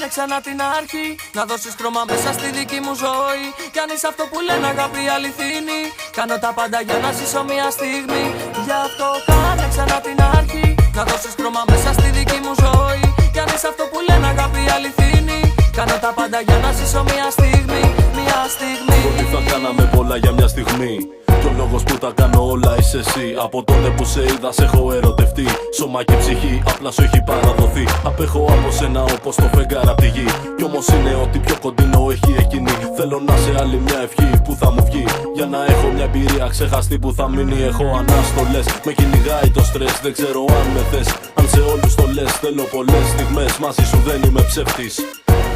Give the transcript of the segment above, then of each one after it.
κάνε ξανά την αρχή. Να δώσεις χρώμα μέσα στη δική μου ζωή. Κι αν είσαι αυτό που λένε αγάπη αληθινή, κάνω τα πάντα για να ζήσω μια στιγμή. Γι' αυτό κάνε ξανά την αρχή. Να δώσεις χρώμα μέσα στη δική μου ζωή. Κι αν είσαι αυτό που λένε αγάπη αληθινή, κάνω τα πάντα για να ζήσω μια στιγμή. Μια στιγμή. Ότι θα κάναμε πολλά για μια στιγμή. Και ο λόγος που τα κάνω όλα είσαι εσύ. Από τότε που σε είδα σε έχω ερωτευτεί. Σώμα και ψυχή απλά σου έχει παραδοθεί. Απέχω από σένα όπως το φεγγάρι απ' τη γη. Κι όμως είναι ότι πιο κοντινό έχει εκείνη. Θέλω να σε άλλη μια ευχή που θα μου βγει. Για να έχω μια εμπειρία ξεχαστή που θα μείνει. Έχω ανάστολες, με κυνηγάει το στρες. Δεν ξέρω αν με θες, αν σε όλους το λες. Θέλω πολλές στιγμές μαζί σου, δεν είμαι ψεύτης.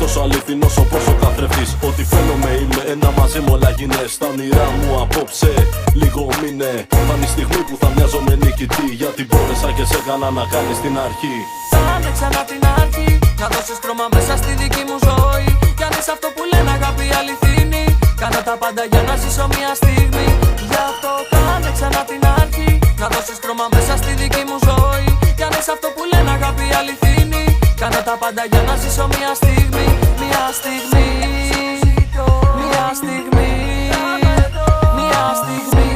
Τόσο αληθινός όπως ο καθρέφτης. Ό,τι φαίνομαι είμαι ένα μαζί μου, όλα γίνες. Στα όνειρά μου απόψε λίγο μείνε. Θα είναι η στιγμή που θα μοιάζω με νικητή. Γιατί μπόρεσα και σε έκανα να κάνεις την αρχή. Κάνε ξανά την αρχή. Να δώσεις χρώμα μέσα στη δική μου ζωή. Κι αν είσαι αυτό που λένε αγάπη αληθινή, κάνω τα πάντα για να ζήσω μια στιγμή. Γι' αυτό κάνε ξανά την αρχή. Να δώσεις χρώμα μέσα στη δική μου ζωή. Κι αν είσαι αυτό που λένε αγάπη αληθινή, κάνω τα πάντα για να ζήσω μια στιγμή. Μια στιγμή. Μια στιγμή. Μια στιγμή.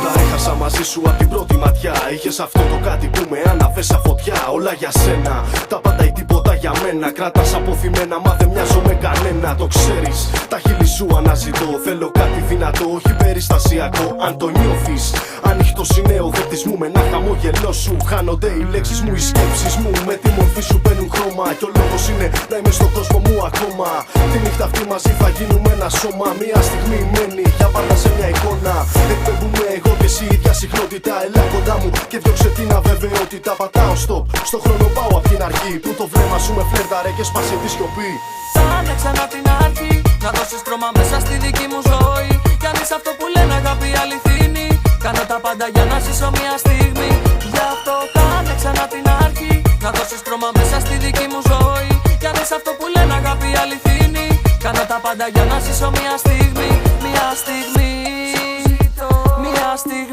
Τα έχασα μαζί σου απ' την πρώτη ματιά. Είχες αυτό το κάτι που με άναβε φωτιά. Όλα για σένα, τα πάντα ή τίποτα για μένα. Κράτας αποθυμένα, μα δεν μοιάζω με κανένα. Το ξέρεις, τα χείλη σου αναζητώ. Θέλω κάτι δυνατό, όχι περιστασιακό. Αν το νιώθεις, ανοιχτός είναι ο δέκτης μου με ένα χαμόγελό σου. Χάνονται οι λέξεις μου, οι σκέψεις μου. Με τη μορφή σου παίρνουν χρώμα. Κι ο λόγος είναι να είμαι στον κόσμο μου ακόμα. Τη νύχτα αυτή μαζί θα γίνουμε ένα σώμα. Μια στιγμή μένει για πάντα σε μια εικόνα. Εκπέμπουμε εγώ και εσύ ίδια συχνότητα. Έλα κοντά μου και διώξε την αβεβαιότητα. Πατάω stop, στο χρόνο πάω απ' την αρχή. Που το βλέμμα σου με φλερταρέ και σπάσε τη σιωπή. Κάνε ξανά την αρχή. Να δώσεις χρώμα μέσα στη δική μου ζωή. Κι αν είσαι αυτό που λένε αγάπη αληθινή, κάνω τα πάντα για να ζήσω μια στιγμή. Γι' αυτό κάνε ξανά την αρχή. Να δώσεις χρώμα μέσα στη δική μου ζωή. Κι αν είσαι αυτό που λένε αγάπη αληθινή, κάνω τα πάντα για να ζήσω μια στιγμή. Μια στιγμή. Μια στιγμή.